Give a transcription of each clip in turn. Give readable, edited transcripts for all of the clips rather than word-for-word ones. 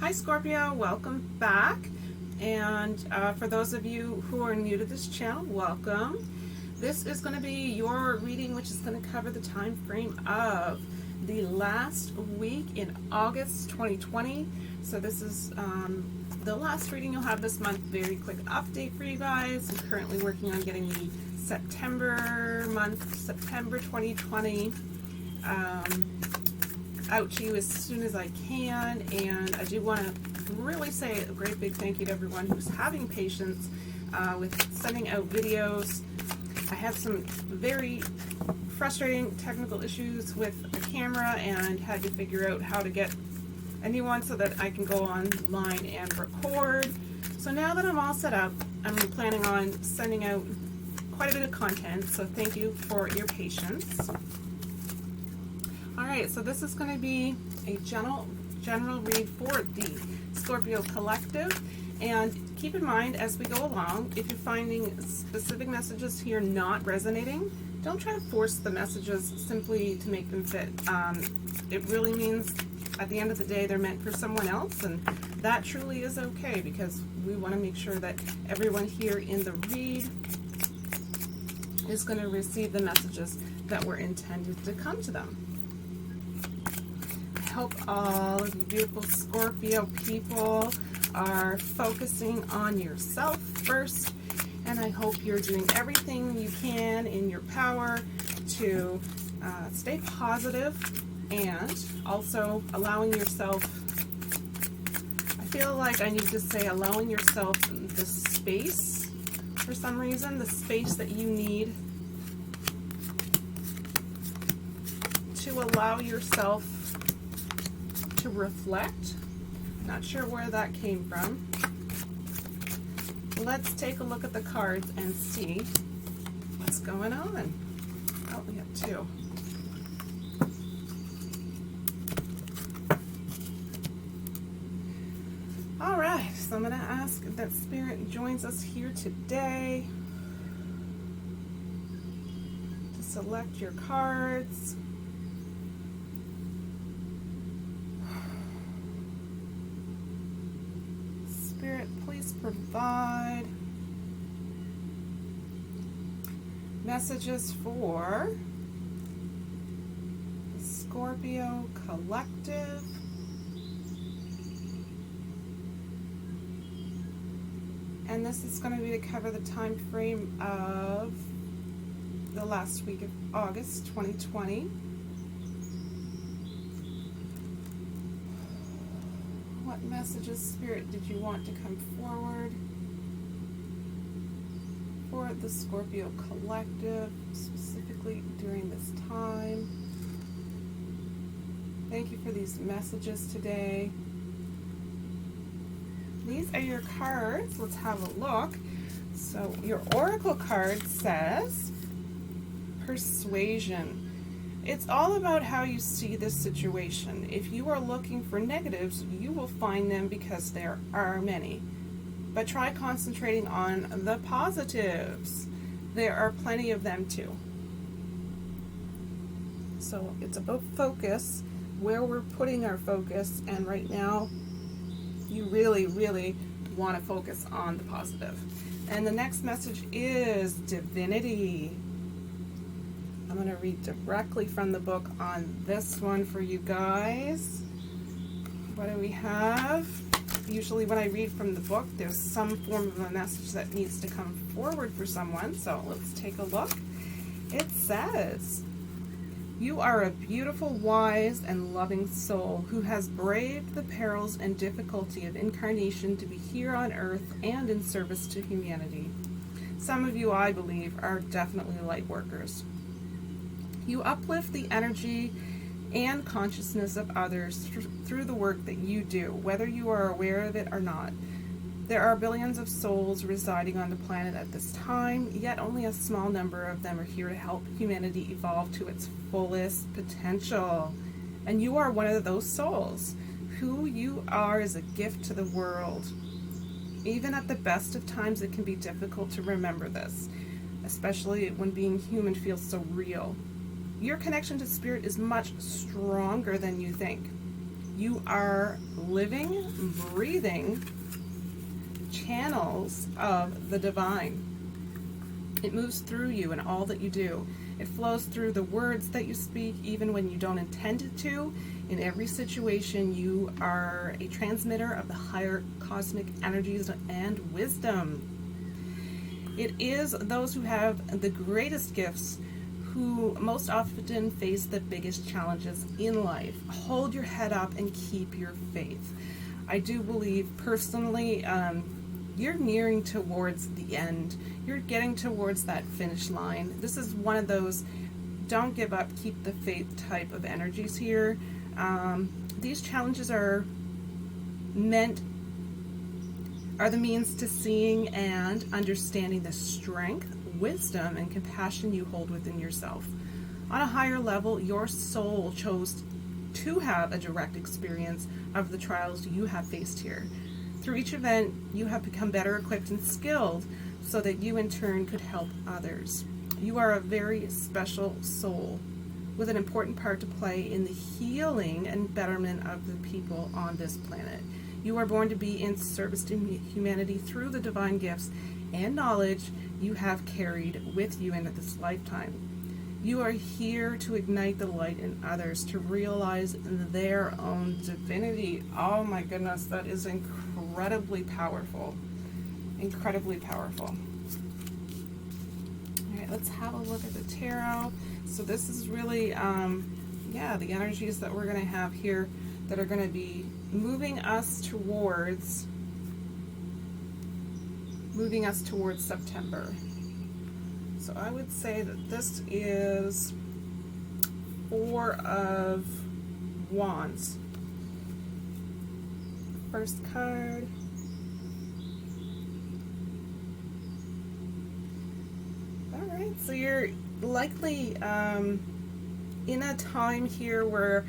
Hi Scorpio, welcome back. And for those of you who are new to this channel, welcome. This is going to be your reading, which is going to cover the time frame of the last week in August 2020. So this is the last reading you'll have this month. Very quick update for you guys. I'm currently working on getting the September 2020 out to you as soon as I can. And I do want to really say a great big thank you to everyone who's having patience with sending out videos. I had some very frustrating technical issues with the camera and had to figure out how to get a new one so that I can go online and record. So now that I'm all set up, I'm planning on sending out quite a bit of content, so thank you for your patience. Alright, so this is going to be a general read for the Scorpio collective. And keep in mind as we go along, if you're finding specific messages here not resonating, don't try to force the messages simply to make them fit. It really means at the end of the day they're meant for someone else, and that truly is okay, because we want to make sure that everyone here in the read is going to receive the messages that were intended to come to them. I hope all of you beautiful Scorpio people are focusing on yourself first, and I hope you're doing everything you can in your power to stay positive, and also allowing yourself, I feel like I need to say allowing yourself the space, for some reason, the space that you need to allow yourself to reflect. Not sure where that came from. Let's take a look at the cards and see what's going on. Oh, we have two. All right, so I'm going to ask that Spirit joins us here today to select your cards. Spirit, please provide messages for the Scorpio collective. And this is going to be to cover the time frame of the last week of August 2020. What messages, Spirit, did you want to come forward for the Scorpio collective, specifically during this time? Thank you for these messages today. These are your cards. Let's have a look. So your Oracle card says Persuasion. It's all about how you see this situation. If you are looking for negatives, you will find them because there are many. But try concentrating on the positives. There are plenty of them too. So it's about focus, where we're putting our focus, and right now you really, really want to focus on the positive. And the next message is Divinity. I'm going to read directly from the book on this one for you guys. What do we have? Usually when I read from the book, there's some form of a message that needs to come forward for someone. So let's take a look. It says, you are a beautiful, wise, and loving soul who has braved the perils and difficulty of incarnation to be here on earth and in service to humanity. Some of you, I believe, are definitely light workers. You uplift the energy and consciousness of others through the work that you do, whether you are aware of it or not. There are billions of souls residing on the planet at this time, yet only a small number of them are here to help humanity evolve to its fullest potential. And you are one of those souls. Who you are is a gift to the world. Even at the best of times, it can be difficult to remember this, especially when being human feels so real. Your connection to Spirit is much stronger than you think. You are living, breathing channels of the divine. It moves through you in all that you do. It flows through the words that you speak, even when you don't intend it to. In every situation, you are a transmitter of the higher cosmic energies and wisdom. It is those who have the greatest gifts who most often face the biggest challenges in life. Hold your head up and keep your faith. I do believe personally, you're nearing towards the end. You're getting towards that finish line. This is one of those don't give up, keep the faith type of energies here. These challenges are the means to seeing and understanding the strength, wisdom, and compassion you hold within yourself. On a higher level, your soul chose to have a direct experience of the trials you have faced here. Through each event, you have become better equipped and skilled so that you in turn could help others. You are a very special soul with an important part to play in the healing and betterment of the people on this planet. You are born to be in service to humanity through the divine gifts and knowledge you have carried with you into this lifetime. You are here to ignite the light in others, to realize their own divinity. Oh my goodness, that is incredibly powerful. Incredibly powerful. All right, let's have a look at the tarot. So this is really, the energies that we're going to have here that are going to be moving us towards September. So I would say that this is 4 of Wands. First card. Alright, so you're likely in a time here where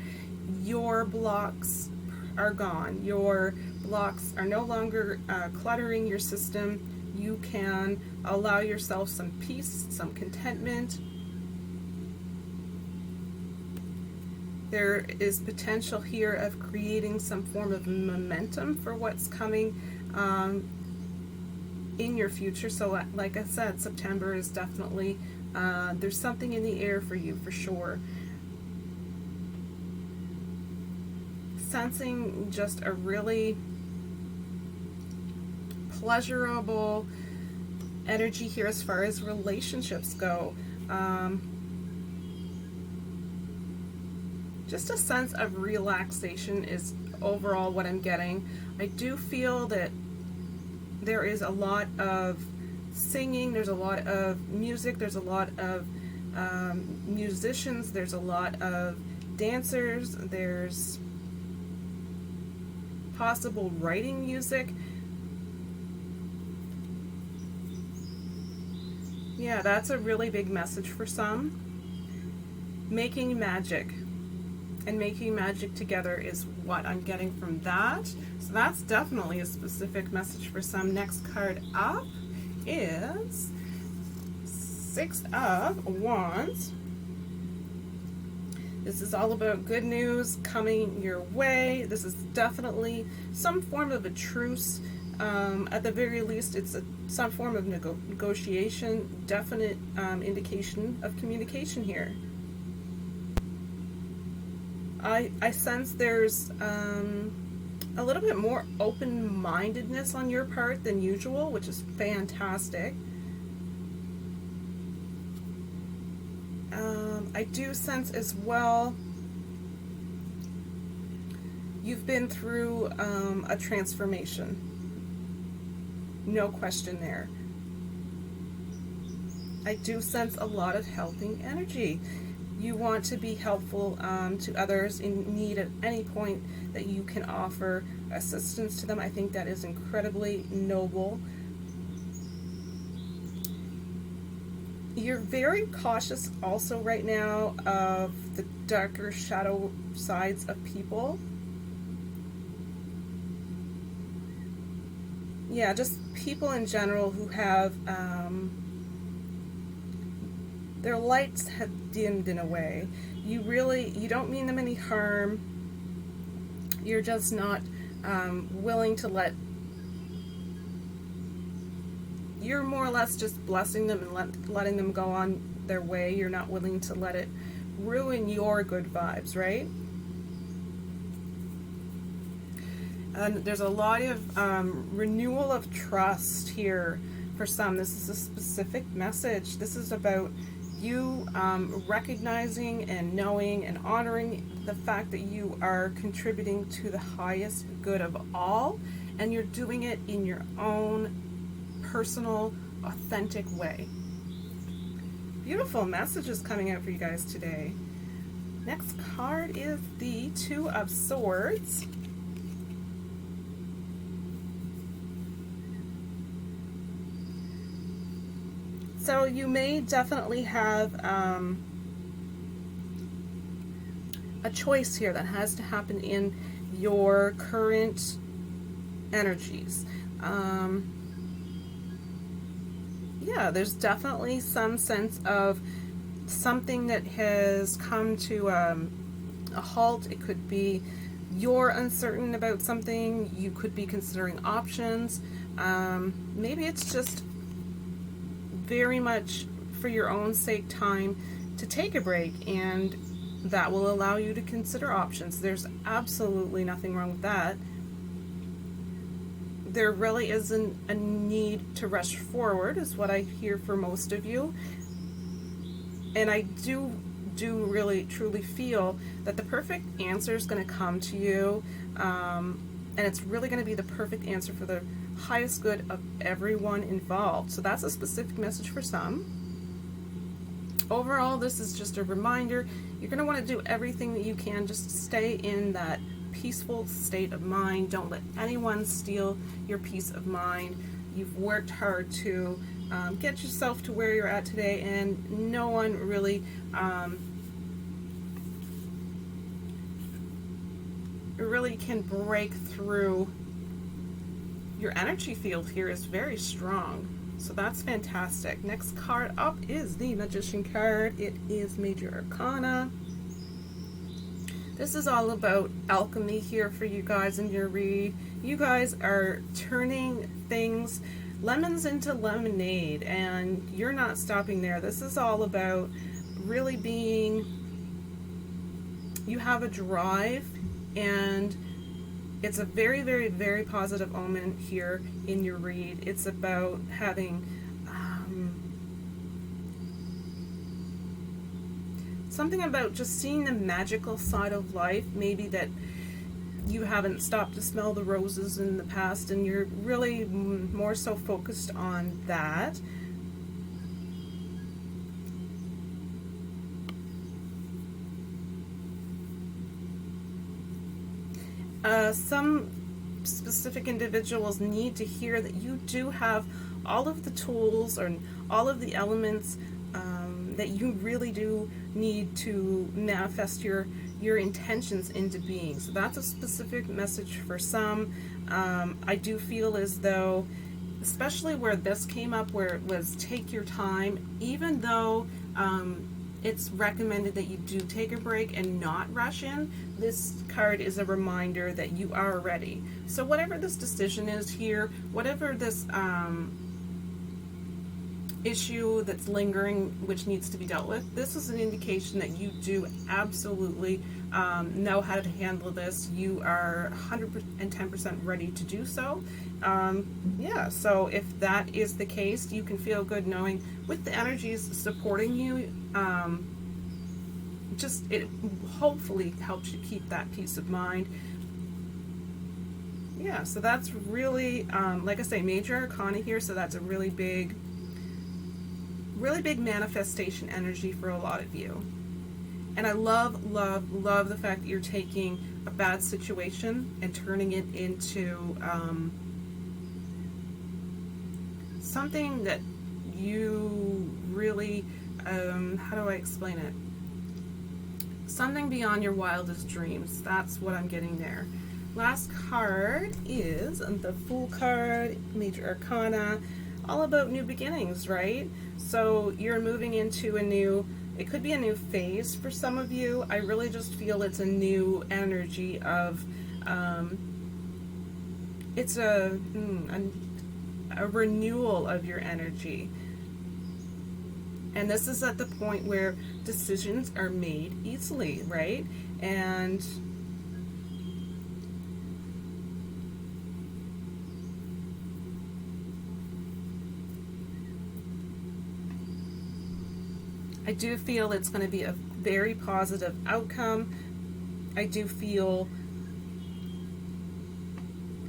your blocks are gone. Your blocks are no longer cluttering your system. You can allow yourself some peace, some contentment. There is potential here of creating some form of momentum for what's coming in your future. So like I said, September is definitely, there's something in the air for you for sure. Sensing just a really pleasurable energy here as far as relationships go. Just a sense of relaxation is overall what I'm getting. I do feel that there is a lot of singing, there's a lot of music, there's a lot of musicians, there's a lot of dancers, there's possible writing music. Yeah, that's a really big message for some. Making magic. And making magic together is what I'm getting from that. So that's definitely a specific message for some. Next card up is 6 of Wands. This is all about good news coming your way. This is definitely some form of a truce. At the very least, it's some form of negotiation, definite indication of communication here. I sense there's a little bit more open-mindedness on your part than usual, which is fantastic. I do sense as well you've been through a transformation. No question there. I do sense a lot of helping energy. You want to be helpful to others in need at any point that you can offer assistance to them. I think that is incredibly noble. You're very cautious also right now of the darker shadow sides of people. Yeah, just people in general who have their lights have dimmed in a way. You don't mean them any harm. You're just not willing to let, you're more or less just blessing them and letting them go on their way. You're not willing to let it ruin your good vibes, right? And there's a lot of renewal of trust here for some. This is a specific message. This is about you recognizing and knowing and honoring the fact that you are contributing to the highest good of all, and you're doing it in your own personal, authentic way. Beautiful messages coming out for you guys today. Next card is the Two of Swords. So you may definitely have a choice here that has to happen in your current energies. Yeah, there's definitely some sense of something that has come to a halt. It could be you're uncertain about something. You could be considering options. Maybe it's just very much for your own sake time to take a break, and that will allow you to consider options. There's absolutely nothing wrong with that. There really isn't a need to rush forward, is what I hear for most of you. And I do really truly feel that the perfect answer is going to come to you, and it's really going to be the perfect answer for the highest good of everyone involved. So that's a specific message for some. Overall, this is just a reminder. You're going to want to do everything that you can just to stay in that peaceful state of mind. Don't let anyone steal your peace of mind. You've worked hard to get yourself to where you're at today, and no one really can break through. Your energy field here is very strong, so that's fantastic. Next card up is the Magician card. It is Major Arcana. This is all about alchemy here for you guys in your read. You guys are turning things, lemons into lemonade, and you're not stopping there. This is all about really being, you have a drive, and it's a very, very, very positive omen here in your read. It's about having something about just seeing the magical side of life, maybe that you haven't stopped to smell the roses in the past, and you're really more so focused on that. Some specific individuals need to hear that you do have all of the tools or all of the elements that you really do need to manifest your intentions into being. So that's a specific message for some. I do feel as though, especially where this came up, where it was take your time, even though it's recommended that you do take a break and not rush in, this card is a reminder that you are ready. So whatever this decision is here, whatever this issue that's lingering, which needs to be dealt with, this is an indication that you do absolutely know how to handle this. You are 110% ready to do so. Yeah, so if that is the case, you can feel good knowing with the energies supporting you, just it hopefully helps you keep that peace of mind. Yeah, so that's really, like I say, Major Arcana here, so that's a really big manifestation energy for a lot of you. And I love, love, love the fact that you're taking a bad situation and turning it into something that you really, how do I explain it? Something beyond your wildest dreams. That's what I'm getting there. Last card is the Fool card, Major Arcana, all about new beginnings, right? So you're moving into a new, it could be a new phase for some of you. I really just feel it's a new energy of It's a renewal of your energy. And this is at the point where decisions are made easily, right? And I do feel it's going to be a very positive outcome. I do feel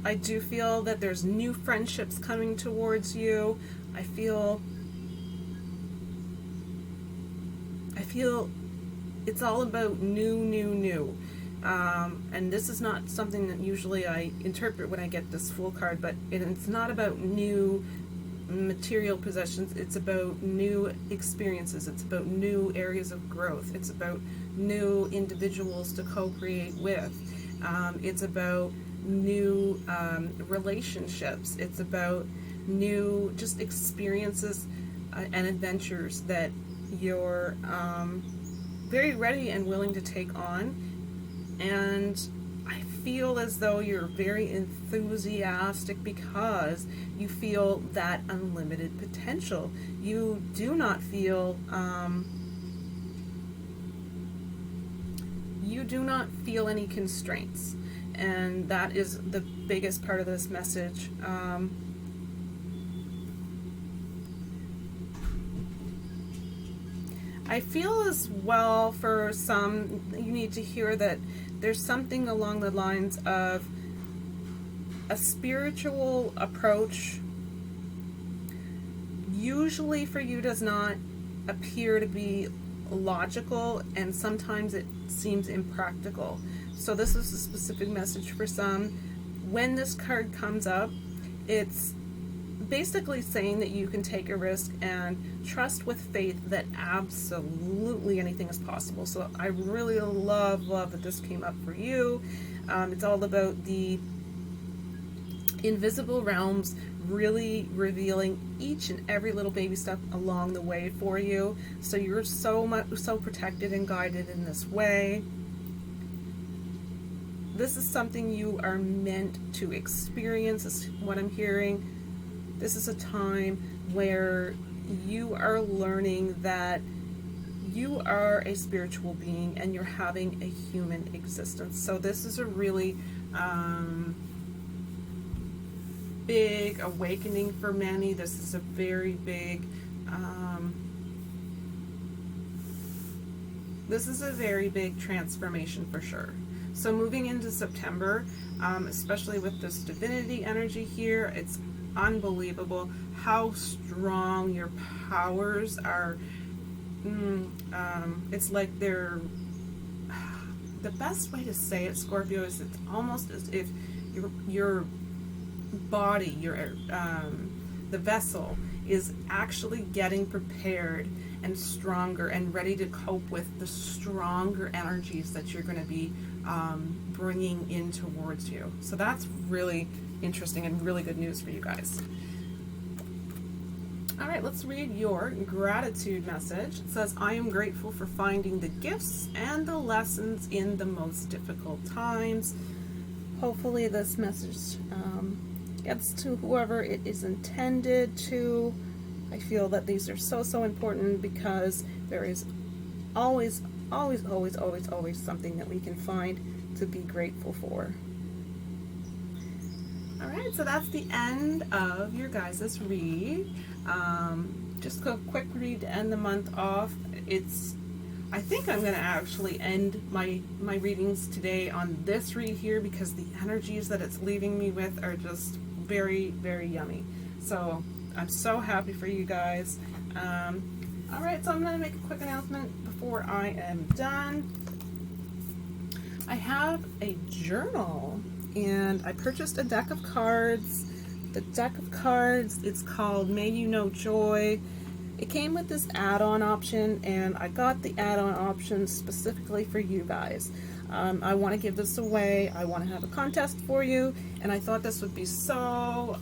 that there's new friendships coming towards you. I feel it's all about new. And this is not something that usually I interpret when I get this Fool card, but it's not about new material possessions. It's about new experiences. It's about new areas of growth. It's about new individuals to co-create with. It's about new relationships. It's about new just experiences and adventures that you're very ready and willing to take on. And I feel as though you're very enthusiastic because you feel that unlimited potential. You do not feel any constraints, and that is the biggest part of this message. I feel as well for some, you need to hear that there's something along the lines of a spiritual approach. Usually for you does not appear to be logical, and sometimes it seems impractical. So this is a specific message for some. When this card comes up, it's basically saying that you can take a risk and trust with faith that absolutely anything is possible. So I really love that this came up for you. It's all about the invisible realms really revealing each and every little baby step along the way for you. So you're so protected and guided in this way. This is something you are meant to experience, is what I'm hearing. This is a time where you are learning that you are a spiritual being and you're having a human existence. So this is a really big awakening for many. This is a very big transformation for sure. So moving into September, especially with this divinity energy here, it's unbelievable how strong your powers are. It's like they're, the best way to say it, Scorpio, is it's almost as if your body, the vessel is actually getting prepared and stronger and ready to cope with the stronger energies that you're going to be bringing in towards you. So that's really interesting and really good news for you guys. All right, let's read your gratitude message. It says, I am grateful for finding the gifts and the lessons in the most difficult times. Hopefully this message gets to whoever it is intended to. I feel that these are so important because there is always something that we can find to be grateful for. All right, so that's the end of your guys' read. Just a quick read to end the month off. I think I'm going to actually end my readings today on this read here because the energies that it's leaving me with are just very, very yummy. So I'm so happy for you guys. All right, so I'm going to make a quick announcement before I am done. I have a journal and I purchased a deck of cards. The deck of cards, it's called May You Know Joy. It came with this add-on option, and I got the add-on option specifically for you guys. I want to give this away. I want to have a contest for you, and I thought this would be so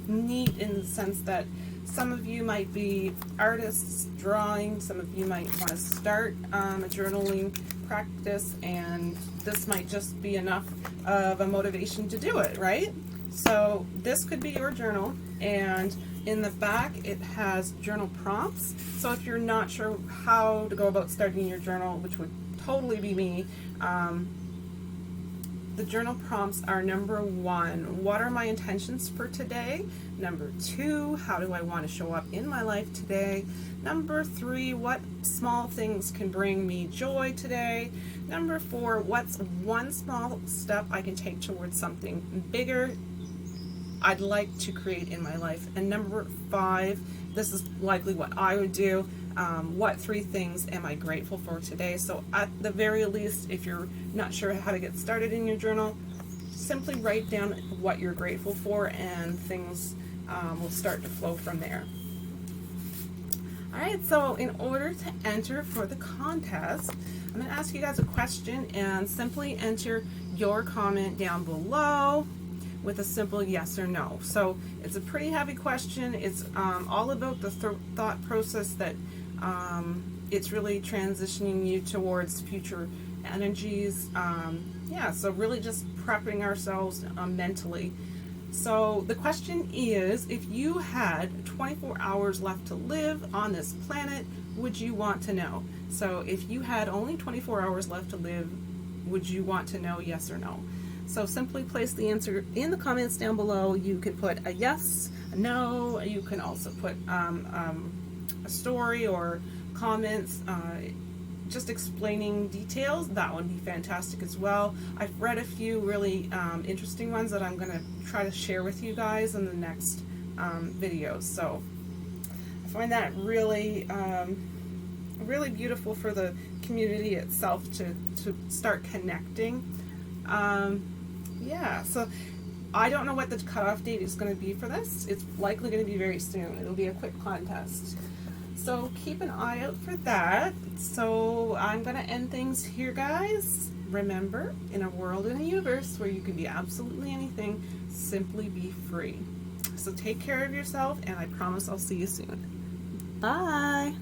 neat in the sense that some of you might be artists drawing, some of you might want to start a journaling practice, and this might just be enough of a motivation to do it, right? So this could be your journal, and in the back it has journal prompts. So if you're not sure how to go about starting your journal, which would totally be me, the journal prompts are: number 1, what are my intentions for today? Number 2, how do I want to show up in my life today? Number 3, what small things can bring me joy today? Number 4, what's one small step I can take towards something bigger I'd like to create in my life? And number 5, this is likely what I would do, what 3 things am I grateful for today? So at the very least, if you're not sure how to get started in your journal, simply write down what you're grateful for, and things will start to flow from there. Alright, so in order to enter for the contest, I'm going to ask you guys a question, and simply enter your comment down below with a simple yes or no. So it's a pretty heavy question. It's all about the thought process that it's really transitioning you towards future energies. Yeah, so really just prepping ourselves mentally. So the question is, if you had 24 hours left to live on this planet, would you want to know? So if you had only 24 hours left to live, would you want to know, yes or no? So simply place the answer in the comments down below. You can put a yes, a no. You can also put a story or comments just explaining details. That would be fantastic as well. I've read a few really interesting ones that I'm going to try to share with you guys in the next videos. So I find that really really beautiful for the community itself to start connecting. Yeah, so I don't know what the cutoff date is going to be for this. It's likely going to be very soon. It'll be a quick contest. So keep an eye out for that. So I'm going to end things here, guys. Remember, in a world and a universe where you can be absolutely anything, simply be free. So take care of yourself, and I promise I'll see you soon. Bye.